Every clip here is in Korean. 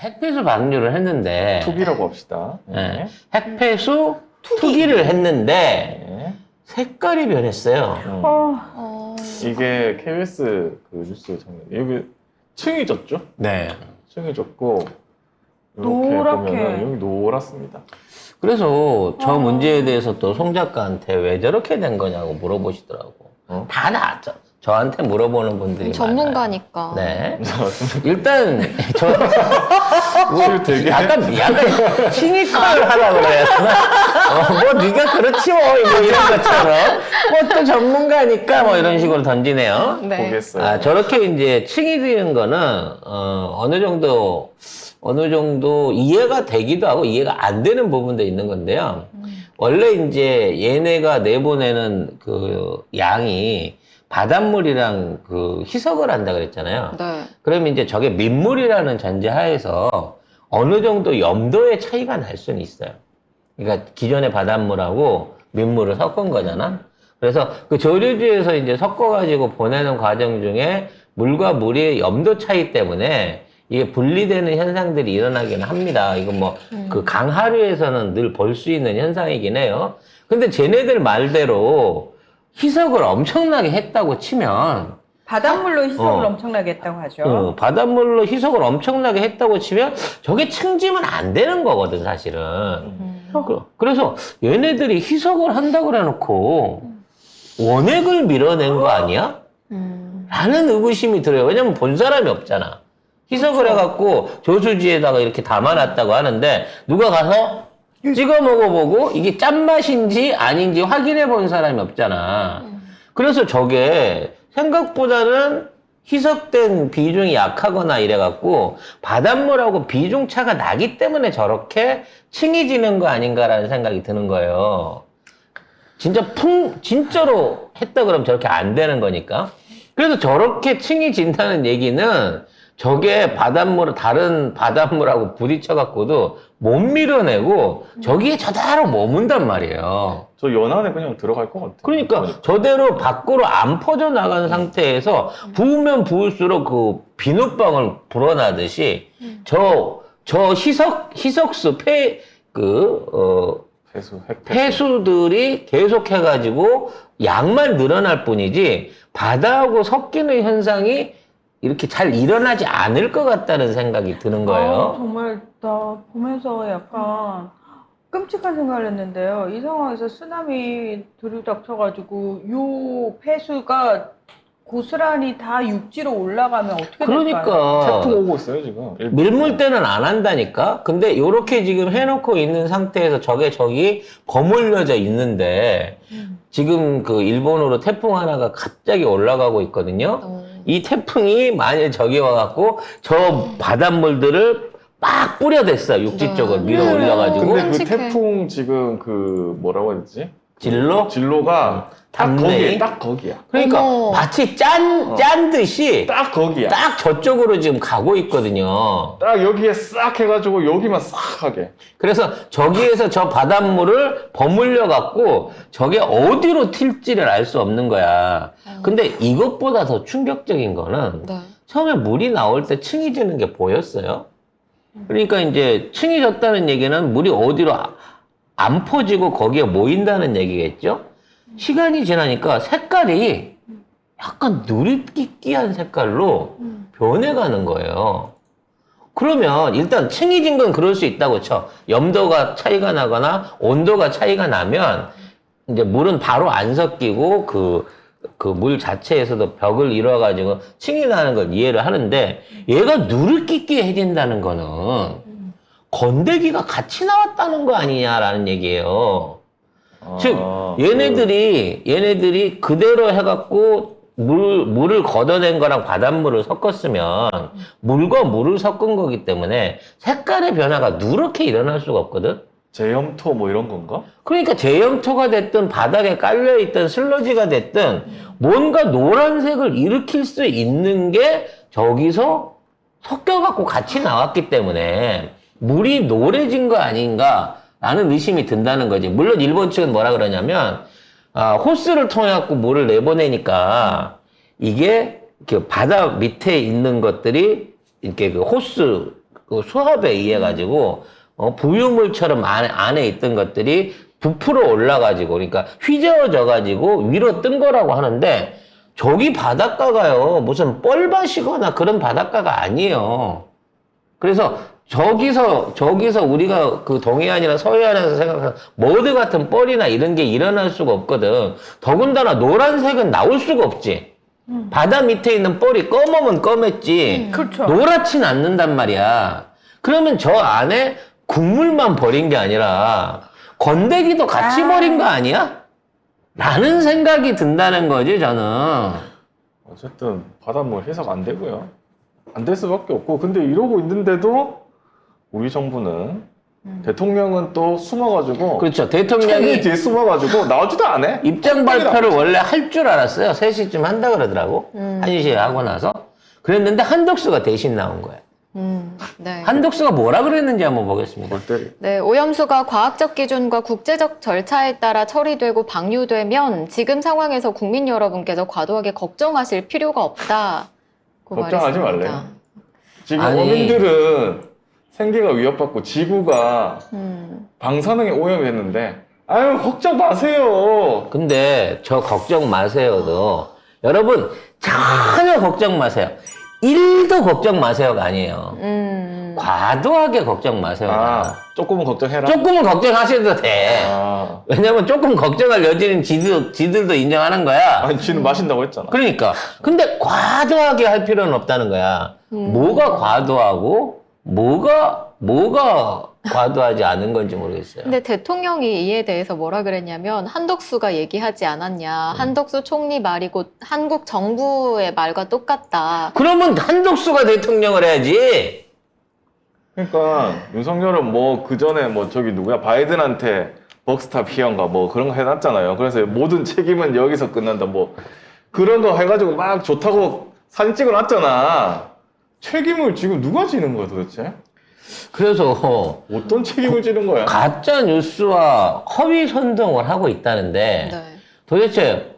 핵폐수 방류를 했는데 투기라고 합시다. 네. 핵폐수 투기를 했는데 네. 색깔이 변했어요. 이게 KBS 그 뉴스 장면 여기 층이 졌죠? 네. 층이 졌고 이렇게 노랗게. 보면은 여기 노랗습니다. 그래서 저 문제에 대해서 또 송 작가한테 왜 저렇게 된 거냐고 물어보시더라고. 다 나왔죠. 저한테 물어보는 분들이 전문가니까. 많아요. 네. 일단 뭐 되게- 약간 시니컬 하라고 그래야 되나? 뭐 네가 그렇지 뭐 이런 것처럼 뭐 또 전문가니까 뭐 이런 식으로 던지네요. 네. 보겠어요. 아, 저렇게 이제 층이 드는 거는 어느 정도 이해가 되기도 하고 이해가 안 되는 부분도 있는 건데요. 원래 이제 얘네가 내보내는 그 양이 바닷물이랑 그 희석을 한다 그랬잖아요. 네. 그러면 이제 저게 민물이라는 전제하에서 어느 정도 염도의 차이가 날 수는 있어요. 그러니까 기존의 바닷물하고 민물을 섞은 거잖아. 그래서 그 조류지에서 이제 섞어가지고 보내는 과정 중에 물과 물의 염도 차이 때문에 이게 분리되는 현상들이 일어나기는 합니다. 이건 뭐 그 강하류에서는 늘 볼 수 있는 현상이긴 해요. 근데 쟤네들 말대로 희석을 엄청나게 했다고 치면 바닷물로 희석을 어. 엄청나게 했다고 하죠. 바닷물로 희석을 엄청나게 했다고 치면 저게 층지면 안 되는 거거든, 사실은. 그래서 얘네들이 희석을 한다고 그래놓고 원액을 밀어낸 거 아니야? 라는 의구심이 들어요. 왜냐면 본 사람이 없잖아. 희석을 해갖고 저수지에다가 이렇게 담아놨다고 하는데 누가 가서 찍어 먹어보고 이게 짠맛인지 아닌지 확인해 본 사람이 없잖아. 그래서 저게 생각보다는 희석된 비중이 약하거나 이래갖고 바닷물하고 비중 차가 나기 때문에 저렇게 층이 지는 거 아닌가라는 생각이 드는 거예요. 진짜로 했다 그러면 저렇게 안 되는 거니까. 그래서 저렇게 층이 진다는 얘기는 저게 다른 바닷물하고 부딪혀갖고도 못 밀어내고 저기에 저대로 머문단 말이에요. 저 연안에 그냥 들어갈 것 같아요. 그러니까 저대로 밖으로 안 퍼져 나간 상태에서 부으면 부을수록 그 비눗방울 불어나듯이 저 희석수 폐수들이 계속해가지고 양만 늘어날 뿐이지 바다하고 섞이는 현상이 이렇게 잘 일어나지 않을 것 같다는 생각이 드는 거예요. 정말 나 보면서 약간 끔찍한 생각을 했는데요. 이 상황에서 쓰나미 들이닥쳐가지고 요 폐수가 고스란히 다 육지로 올라가면 어떻게 될까요? 그러니까 태풍 오고 있어요 지금. 밀물 때는 안 한다니까. 근데 요렇게 지금 해놓고 있는 상태에서 저기 버물려져 있는데 지금 그 일본으로 태풍 하나가 갑자기 올라가고 있거든요. 이 태풍이 만약에 저기 와갖고 저 바닷물들을 막 뿌려댔어. 육지 쪽을 밀어 올려가지고. 근데 그 끔찍해. 태풍 지금 그 뭐라고 해야 되지? 음. 진로가 딱 담내이? 거기에 딱 거기야. 그러니까 어머. 마치 짠 듯이 딱 거기야. 딱 저쪽으로 지금 가고 있거든요. 딱 여기에 싹 해가지고 여기만 싹 하게. 그래서 저기에서 저 바닷물을 버물려 갖고 저게 어디로 튈지를 알 수 없는 거야. 근데 이것보다 더 충격적인 거는 네. 처음에 물이 나올 때 층이 지는 게 보였어요. 그러니까 이제 층이 졌다는 얘기는 물이 어디로 안 퍼지고 거기에 모인다는 얘기겠죠? 시간이 지나니까 색깔이 약간 누릿끼끼한 색깔로 변해가는 거예요. 그러면 일단 층이 진 건 그럴 수 있다고 쳐. 염도가 차이가 나거나 온도가 차이가 나면 이제 물은 바로 안 섞이고 그 물 자체에서도 벽을 이뤄가지고 층이 나는 걸 이해를 하는데 얘가 누릿끼끼해진다는 거는 건더기가 같이 나왔다는 거 아니냐라는 얘기예요. 즉 얘네들이 그대로 해갖고 물을 걷어낸 거랑 바닷물을 섞었으면 물과 물을 섞은 거기 때문에 색깔의 변화가 누렇게 일어날 수가 없거든. 제염토 뭐 이런 건가? 그러니까 제염토가 됐든 바닥에 깔려있던 슬러지가 됐든 뭔가 노란색을 일으킬 수 있는 게 저기서 섞여갖고 같이 나왔기 때문에 물이 노래진 거 아닌가 라는 의심이 든다는 거지. 물론 일본 측은 뭐라 그러냐면 호스를 통해 갖고 물을 내보내니까 이게 그 바다 밑에 있는 것들이 이렇게 그 호스 그 수압에 의해 가지고 부유물처럼 안에 있던 것들이 부풀어 올라가지고 그러니까 휘저어져 가지고 위로 뜬 거라고 하는데 저기 바닷가가요 무슨 뻘밭이거나 그런 바닷가가 아니에요. 그래서 저기서 우리가 그 동해안이나 서해안에서 생각하는 모드 같은 뻘이나 이런 게 일어날 수가 없거든. 더군다나 노란색은 나올 수가 없지. 바다 밑에 있는 뻘이 검으면 검했지. 그렇죠. 노랗진 않는단 말이야. 그러면 저 안에 국물만 버린 게 아니라 건더기도 같이 버린 거 아니야? 라는 생각이 든다는 거지, 저는. 어쨌든 바닷물 해석 안 되고요. 안 될 수밖에 없고 근데 이러고 있는데도 우리 정부는 대통령은 또 숨어가지고 그렇죠. 총리 대통령이 뒤에 숨어가지고 나오지도 않아. 입장 발표를 원래 할 줄 알았어요. 3시쯤 한다 그러더라고. 1시에 하고 나서. 그랬는데 한덕수가 대신 나온 거예요. 네. 한덕수가 뭐라 그랬는지 한번 보겠습니다. 골 때리. 네, 오염수가 과학적 기준과 국제적 절차에 따라 처리되고 방류되면 지금 상황에서 국민 여러분께서 과도하게 걱정하실 필요가 없다고 걱정하지 말했습니다. 말래. 지금 아니. 어민들은 생계가 위협받고 지구가 방사능에 오염이 됐는데 아유 걱정 마세요. 근데 저 걱정 마세요도 여러분 전혀 걱정 마세요. 1도 걱정 마세요가 아니에요. 과도하게 걱정 마세요가. 아 조금은 걱정해라. 조금은 걱정하셔도 돼. 아 왜냐면 조금 걱정할 여지는 지들도 인정하는 거야. 아니 지는 마신다고 했잖아. 그러니까. 근데 과도하게 할 필요는 없다는 거야. 뭐가 과도하고 뭐가 과도하지 않은 건지 모르겠어요. 근데 대통령이 이에 대해서 뭐라 그랬냐면 한덕수가 얘기하지 않았냐. 한덕수 총리 말이 곧 한국 정부의 말과 똑같다. 그러면 한덕수가 대통령을 해야지. 그러니까 윤석열은 뭐 그 전에 뭐 저기 누구야 바이든한테 벅스탑 희연가 뭐 그런 거 해놨잖아요. 그래서 모든 책임은 여기서 끝난다 뭐 그런 거 해가지고 막 좋다고 사진 찍어놨잖아. 책임을 지금 누가 지는 거야 도대체? 그래서 어떤 책임을 지는 거야? 가짜 뉴스와 허위 선동을 하고 있다는데 네. 도대체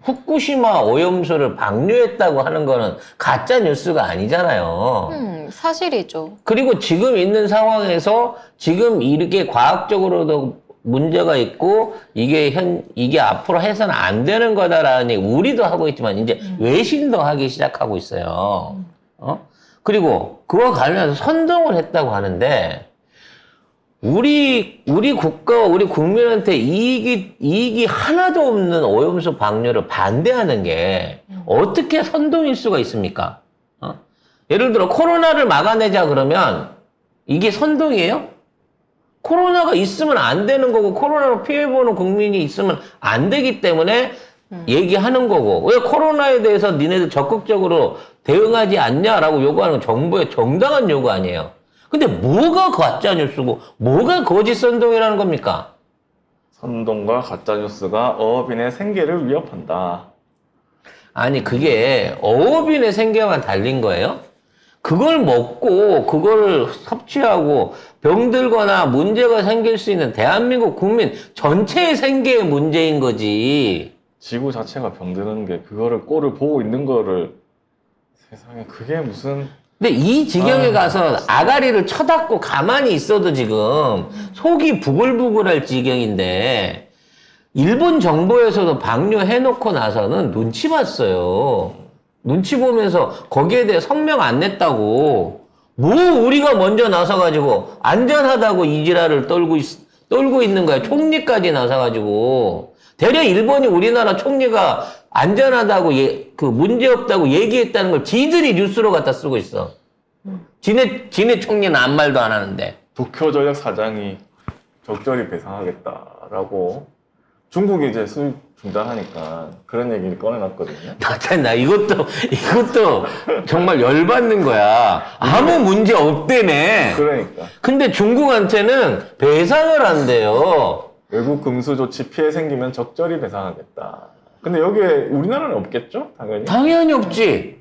후쿠시마 오염수를 방류했다고 하는 거는 가짜 뉴스가 아니잖아요. 사실이죠. 그리고 지금 있는 상황에서 지금 이렇게 과학적으로도 문제가 있고 이게 앞으로 해서는 안 되는 거다라니 우리도 하고 있지만 이제 외신도 하기 시작하고 있어요. 그리고 그와 관련해서 선동을 했다고 하는데 우리 국가와 우리 국민한테 이익이 하나도 없는 오염수 방류를 반대하는 게 어떻게 선동일 수가 있습니까? 예를 들어 코로나를 막아내자 그러면 이게 선동이에요? 코로나가 있으면 안 되는 거고 코로나로 피해보는 국민이 있으면 안 되기 때문에 얘기하는 거고 왜 코로나에 대해서 니네들 적극적으로 대응하지 않냐라고 요구하는 건 정부의 정당한 요구 아니에요. 근데 뭐가 가짜 뉴스고 뭐가 거짓 선동이라는 겁니까? 선동과 가짜 뉴스가 어업인의 생계를 위협한다. 아니 그게 어업인의 생계와 달린 거예요? 그걸 먹고 그걸 섭취하고 병들거나 문제가 생길 수 있는 대한민국 국민 전체의 생계의 문제인 거지. 지구 자체가 병드는 게 그거를 꼴을 보고 있는 거를 세상에 그게 무슨 근데 이 지경에 가서 아가리를 쳐닫고 가만히 있어도 지금 속이 부글부글할 지경인데 일본 정부에서도 방류해놓고 나서는 눈치 봤어요. 눈치 보면서 거기에 대해 성명 안 냈다고. 뭐 우리가 먼저 나서가지고 안전하다고 이 지랄을 떨고 있는 거야. 총리까지 나서가지고. 대려 일본이 우리나라 총리가 안전하다고 그 문제 없다고 얘기했다는 걸 지들이 뉴스로 갖다 쓰고 있어. 지네 총리는 아무 말도 안 하는데. 도쿄전력 사장이 적절히 배상하겠다라고 중국이 이제 수입 중단하니까 그런 얘기를 꺼내놨거든요. 나 이것도 정말 열받는 거야. 아무 문제 없대네. 그러니까 근데 중국한테는 배상을 한대요. 외국 금수 조치 피해 생기면 적절히 배상하겠다. 근데 여기에 우리나라는 없겠죠? 당연히. 당연히 없지.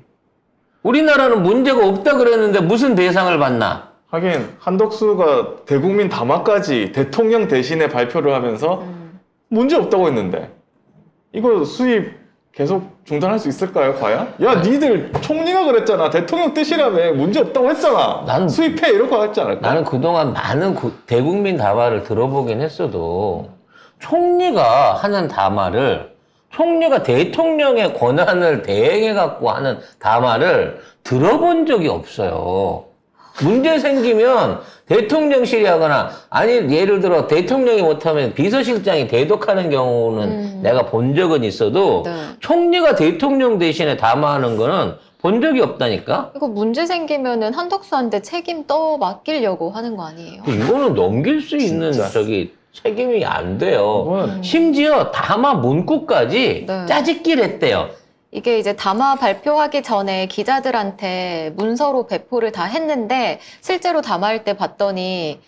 우리나라는 문제가 없다 그랬는데 무슨 배상을 받나? 하긴 한덕수가 대국민 담화까지 대통령 대신에 발표를 하면서 문제 없다고 했는데 이거 수입 계속 중단할 수 있을까요, 과연? 야, 니들 총리가 그랬잖아. 대통령 뜻이라며 문제 없다고 했잖아. 난- 수입해 이러고 하지 않을까? 나는 그동안 많은 대국민 담화를 들어보긴 했어도 총리가 하는 담화를 총리가 대통령의 권한을 대행해갖고 하는 담화를 들어본 적이 없어요. 문제 생기면 대통령실이 하거나 아니 예를 들어 대통령이 못하면 비서실장이 대독하는 경우는 내가 본 적은 있어도 네. 총리가 대통령 대신에 담화하는 거는 본 적이 없다니까? 이거 문제 생기면은 한덕수한테 책임 맡기려고 하는 거 아니에요? 이거는 넘길 수 있는 진짜. 책임이 안 돼요. 이거는 심지어 담화 문구까지 네. 짜집기를 했대요. 이게 이제 담화 발표하기 전에 기자들한테 문서로 배포를 다 했는데 실제로 담화할 때 봤더니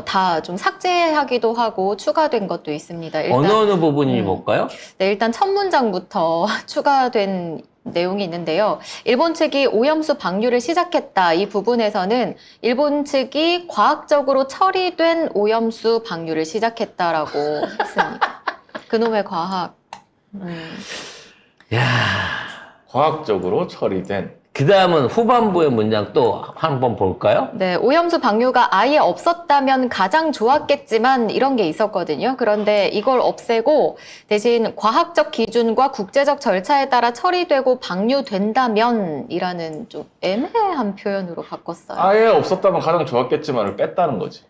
다 좀 삭제하기도 하고 추가된 것도 있습니다. 어느 부분인지 볼까요? 네, 일단 첫 문장부터 추가된 내용이 있는데요. 일본 측이 오염수 방류를 시작했다. 이 부분에서는 일본 측이 과학적으로 처리된 오염수 방류를 시작했다라고 했습니다. 그놈의 과학. 야, 과학적으로 처리된. 그 다음은 후반부의 문장 또 한번 볼까요? 네, 오염수 방류가 아예 없었다면 가장 좋았겠지만 이런 게 있었거든요. 그런데 이걸 없애고 대신 과학적 기준과 국제적 절차에 따라 처리되고 방류된다면 이라는 좀 애매한 표현으로 바꿨어요. 아예 없었다면 가장 좋았겠지만을 뺐다는 거지.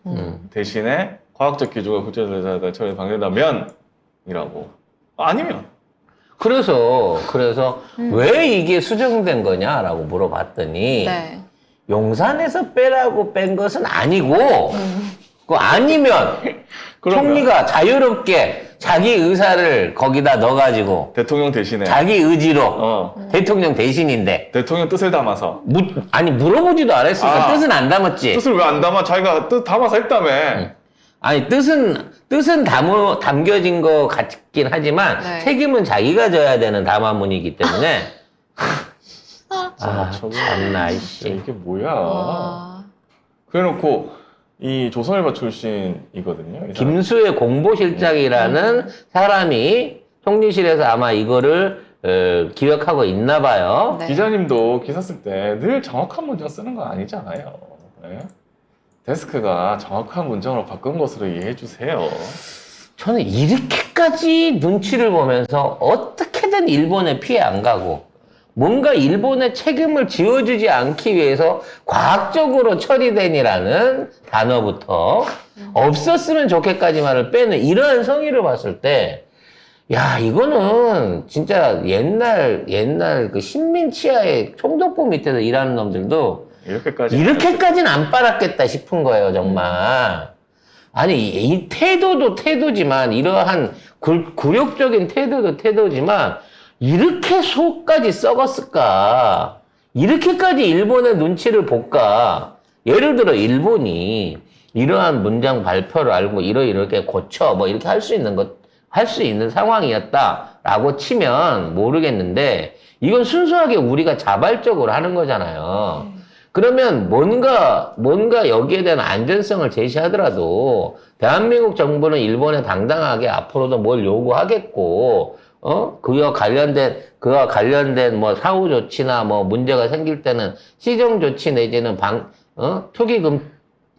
대신에 과학적 기준과 국제적인 절차에 처리 방해다면 이라고. 아니면 그래서 왜 이게 수정된 거냐라고 물어봤더니 네. 용산에서 빼라고 뺀 것은 아니고 그 아니면 그러면 총리가 자유롭게 자기 의사를 거기다 넣어가지고 대통령 대신에 자기 의지로 어, 대통령 대신인데 대통령 뜻을 담아서 아니 물어보지도 않았으니까 아. 뜻은 안 담았지. 뜻을 왜 안 담아? 자기가 뜻 담아서 했다며. 아니 뜻은 담겨진 것 같긴 하지만 네. 책임은 자기가 져야 되는 담화문이기 때문에 아 저거 참나 진짜 씨. 이게 뭐야? 와. 그래놓고 이 조선일보 출신이거든요. 이 사람. 김수의 공보실장이라는 사람이 총리실에서 아마 이거를 기획하고 있나 봐요. 네. 기자님도 기사 쓸 때 늘 정확한 문장 쓰는 건 아니잖아요. 네? 데스크가 정확한 문장으로 바꾼 것으로 이해해 주세요. 저는 이렇게까지 눈치를 보면서 어떻게든 일본에 피해 안 가고 뭔가 일본의 책임을 지어주지 않기 위해서 과학적으로 처리된이라는 단어부터 없었으면 좋겠까지만을 빼는 이러한 성의를 봤을 때 야, 이거는 진짜 옛날 그 식민치하의 총독부 밑에서 일하는 놈들도 이렇게까지는 안 빨았겠다 싶은 거예요, 정말. 아니, 이 태도도 태도지만, 이러한 굴욕적인 태도도 태도지만, 이렇게 속까지 썩었을까? 이렇게까지 일본의 눈치를 볼까? 예를 들어, 일본이 이러한 문장 발표를 알고, 이렇게 고쳐, 뭐, 이렇게 할 수 있는 상황이었다라고 치면 모르겠는데, 이건 순수하게 우리가 자발적으로 하는 거잖아요. 그러면 뭔가 여기에 대한 안전성을 제시하더라도 대한민국 정부는 일본에 당당하게 앞으로도 뭘 요구하겠고, 그와 관련된 뭐 사후 조치나 뭐 문제가 생길 때는 시정 조치 내지는 투기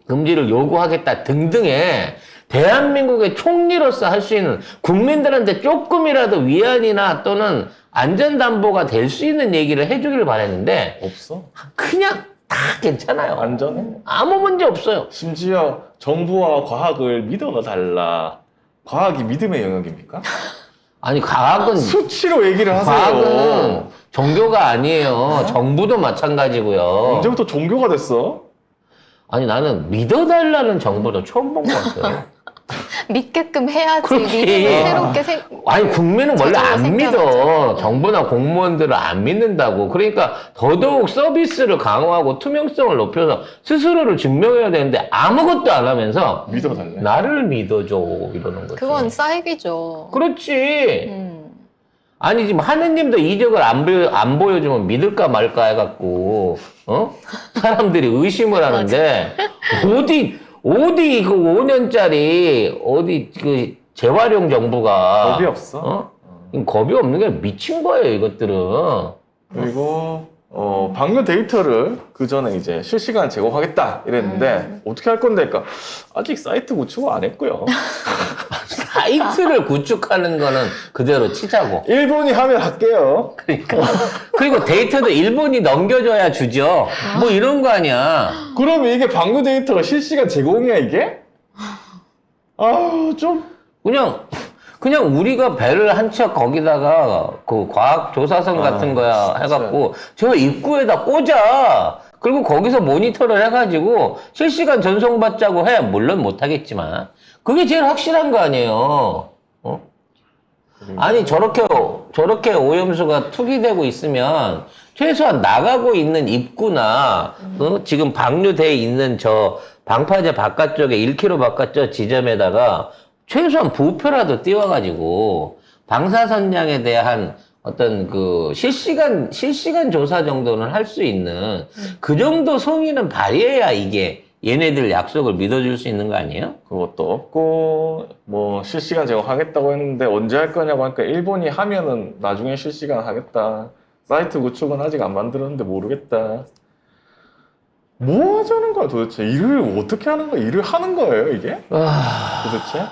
금지를 요구하겠다 등등의 대한민국의 총리로서 할 수 있는 국민들한테 조금이라도 위안이나 또는 안전담보가 될 수 있는 얘기를 해주길 바랬는데 없어. 그냥 다 괜찮아요. 안전해. 아무 문제 없어요. 심지어 정부와 과학을 믿어달라. 과학이 믿음의 영역입니까? 아니 과학은 수치로 얘기를 하세요. 과학은 종교가 아니에요. 정부도 마찬가지고요. 언제부터 종교가 됐어? 아니 나는 믿어달라는 정부도 처음 본 것 같아요. 믿게끔 해야지. 그렇지. 믿음이 새롭게 아니 국민은 원래 제대로 안 믿어. 생겨나죠. 정부나 공무원들을 안 믿는다고. 그러니까 더더욱 서비스를 강화하고 투명성을 높여서 스스로를 증명해야 되는데 아무것도 안 하면서 믿어달래. 나를 믿어줘 이러는 거죠. 그건 사이비죠. 그렇지. 아니 지금 하느님도 이적을 안 보여주면 믿을까 말까 해갖고 사람들이 의심을 하는데 어디 그 5년짜리 어디 그 재활용 정부가 법이 없어. 겁이 없는 게 미친 거예요, 이것들은. 그리고 방류 데이터를 그 전에 이제 실시간 제공하겠다 이랬는데 어떻게 할 건데? 그러니까 아직 사이트 구축을 안 했고요. 사이트를 구축하는 거는 그대로 치자고. 일본이 하면 할게요. 그러니까. 그리고 데이터도 일본이 넘겨줘야 주죠. 뭐 이런 거 아니야. 그러면 이게 방류 데이터가 실시간 제공이야 이게? 좀 그냥 우리가 배를 한 척 거기다가 그 과학 조사선 같은 거야 진짜. 해갖고 저 입구에다 꽂아. 그리고 거기서 모니터를 해가지고 실시간 전송받자고 해. 물론 못하겠지만. 그게 제일 확실한 거 아니에요. 아니, 저렇게 오염수가 투기되고 있으면 최소한 나가고 있는 입구나, 지금 방류돼 있는 저 방파제 바깥쪽에 1km 바깥쪽 지점에다가 최소한 부표라도 띄워가지고 방사선량에 대한 어떤 그 실시간 조사 정도는 할 수 있는 그 정도 성의는 발휘해야 이게 얘네들 약속을 믿어줄 수 있는 거 아니에요? 그것도 없고 뭐 실시간 제공하겠다고 했는데 언제 할 거냐고 하니까 일본이 하면은 나중에 실시간 하겠다. 사이트 구축은 아직 안 만들었는데 모르겠다. 뭐 하자는 거야 도대체? 일을 어떻게 하는 거야? 일을 하는 거예요 이게? 도대체?